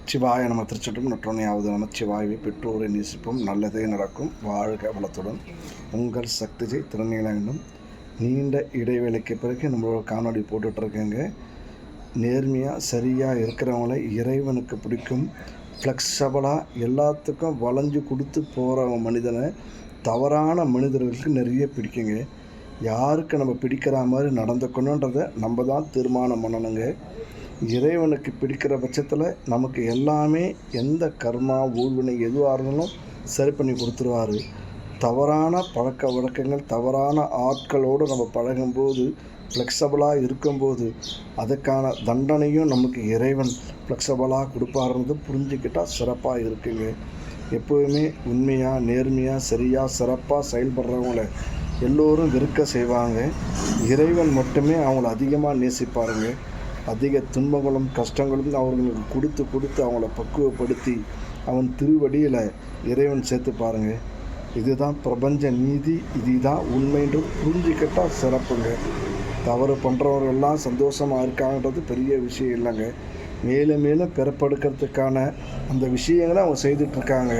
சிவாய நம திருச்சட்டும் நற்றொன்னையாவது நமச்சிவாயவை பெற்றோரை நேசிப்போம், நல்லதே நடக்கும், வாழ்க வளத்துடன். உங்கள் சக்திஜை திருநீலகண்டம். நீண்ட இடைவேளைக்கு பிறகு நம்மளோட காணொலி போட்டுட்ருக்கேங்க. நேர்மையாக சரியாக இருக்கிறவங்கள இறைவனுக்கு பிடிக்கும். ஃப்ளெக்ஸபிளாக எல்லாத்துக்கும் வளைஞ்சு கொடுத்து போகிற மனிதனை தவறான மனிதர்களுக்கு நிறைய பிடிக்குங்க. யாருக்கு நம்ம பிடிக்கிற மாதிரி நடந்துக்கணுன்றதை நம்ம தான் தீர்மானம் பண்ணணுங்க. இறைவனுக்கு பிடிக்கிற பட்சத்தில் நமக்கு எல்லாமே எந்த கர்மா ஊழ்வினை எதுவாக இருந்தாலும் சரி பண்ணி கொடுத்துருவார். தவறான பழக்க வழக்கங்கள் தவறான ஆட்களோடு நம்ம பழகும்போது ஃப்ளெக்ஸபிளாக இருக்கும்போது அதுக்கான தண்டனையும் நமக்கு இறைவன் ஃப்ளெக்ஸபிளாக கொடுப்பாருன்றது புரிஞ்சுக்கிட்டால் சிறப்பாக இருக்குங்க. எப்போவுமே உண்மையாக நேர்மையாக சரியாக சிறப்பாக செயல்படுறவங்கள எல்லோரும் வெறுக்க செய்வாங்க. இறைவன் மட்டுமே அவங்கள அதிகமாக நேசிப்பாருங்க. அதிக துன்பங்களும் கஷ்டங்களும் அவர்களுக்கு கொடுத்து அவங்கள பக்குவப்படுத்தி அவன் திருவடியில் இறைவன் சேர்த்து பாருங்க. இதுதான் பிரபஞ்ச நீதி, இதுதான் உண்மைன்று புரிஞ்சுக்கிட்டால் சிறப்புங்க. தவறு பண்ணுறவர்களெல்லாம் சந்தோஷமாக இருக்காங்கன்றது பெரிய விஷயம் இல்லைங்க. மேலும் மேலும் பிறப்பெடுக்கிறதுக்கான அந்த விஷயங்களை அவங்க செய்துட்ருக்காங்க.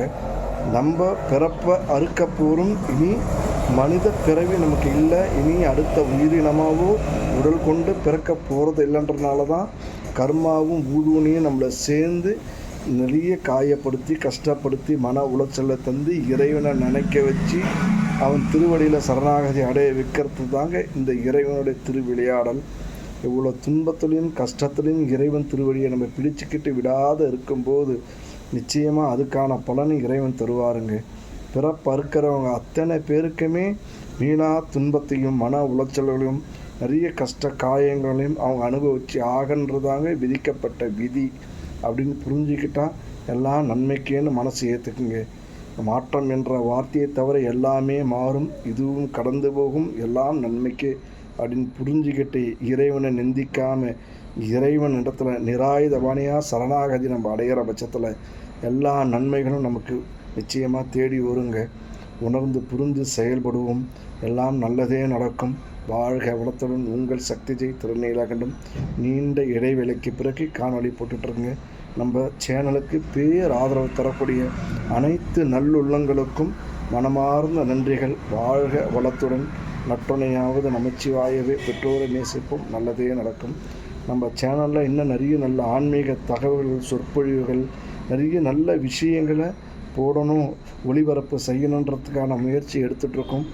நம்ம பிறப்பை அறுக்க போகிறோம். இனி மனித பிறவி நமக்கு இல்லை. இனி அடுத்த உயிரினமாகவோ உடல் கொண்டு பிறக்க போகிறது இல்லைன்றதுனால தான் கர்மாவும் ஊழ்வினையும் நம்மளை சேர்ந்து நிறைய காயப்படுத்தி கஷ்டப்படுத்தி மன உளைச்சலை தந்து இறைவனை நினைக்க வச்சு அவன் திருவடியில் சரணாகதி அடைய வைக்கிறது தாங்க இந்த இறைவனுடைய திருவிளையாடல். இவ்வளோ துன்பத்துலேயும் கஷ்டத்துலேயும் இறைவன் திருவடியை நம்ம பிடிச்சிக்கிட்டு விடாத இருக்கும்போது நிச்சயமாக அதுக்கான பலனை இறைவன் தருவாருங்க. பிறப்பறுக்கிறவங்க அத்தனை பேருக்குமே வீணா துன்பத்தையும் மன உளைச்சல்களையும் நிறைய கஷ்ட காயங்களையும் அவங்க அனுபவித்து ஆகன்றதாங்க விதிக்கப்பட்ட விதி அப்படின்னு புரிஞ்சுக்கிட்டால் எல்லாம் நன்மைக்கேன்னு மனசு ஏற்றுக்குங்க. மாற்றம் என்ற வார்த்தையை தவிர எல்லாமே மாறும், இதுவும் கடந்து போகும், எல்லாம் நன்மைக்கு அப்படின்னு புரிஞ்சுக்கிட்டு இறைவனை நிந்திக்காமல் இறைவன் இடத்துல நிராயுதபாணியாக சரணாகதி நம்ம அடைகிற பட்சத்தில் எல்லா நன்மைகளும் நமக்கு நிச்சயமாக தேடி வருங்க. உணர்ந்து புரிந்து செயல்படுவோம், எல்லாம் நல்லதே நடக்கும். வாழ்க வளத்துடன். உங்கள் சக்திஜை திருநீலகண்டம். நீண்ட இடைவேளைக்கு பிறகு காணொலி போட்டுட்ருங்க. நம்ம சேனலுக்கு பேர் ஆதரவு தரக்கூடிய அனைத்து நல்லுள்ளங்களுக்கும் மனமார்ந்த நன்றிகள். வாழ்க வளத்துடன். நற்றுணையாவது நமச்சிவாயவே பெற்றோரை நேசிப்போம், நல்லதே நடக்கும். நம்ம சேனலில் இன்னும் நிறைய நல்ல ஆன்மீக தகவல்கள் சொற்பொழிவுகள் நிறைய நல்ல விஷயங்களை போடணும், ஒளிபரப்பு செய்யணுன்றதுக்கான முயற்சி எடுத்துகிட்ருக்கோம்.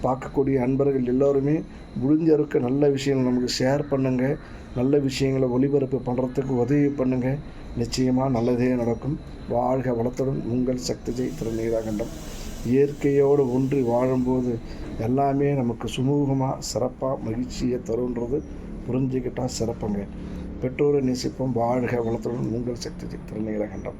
பார்க்கக்கூடிய அன்பர்கள் எல்லோருமே முடிஞ்சவருக்கு நல்ல விஷயங்கள் நமக்கு ஷேர் பண்ணுங்கள். நல்ல விஷயங்களை ஒளிபரப்பு பண்ணுறதுக்கு உதவி பண்ணுங்கள். நிச்சயமாக நல்லதே நடக்கும். வாழ்க வளத்துடன். உங்கள் சக்திஜை திருநீலகண்டம். இயற்கையோடு ஒன்றி வாழும்போது எல்லாமே நமக்கு சுமூகமாக சிறப்பாக மகிழ்ச்சியை தருன்றது புரிஞ்சுக்கிட்டால் சிறப்புங்க. பெற்றோரை நேசிப்போம். வாழ்க வளத்துடன். உங்கள் சக்திஜை திருநீலகண்டம்.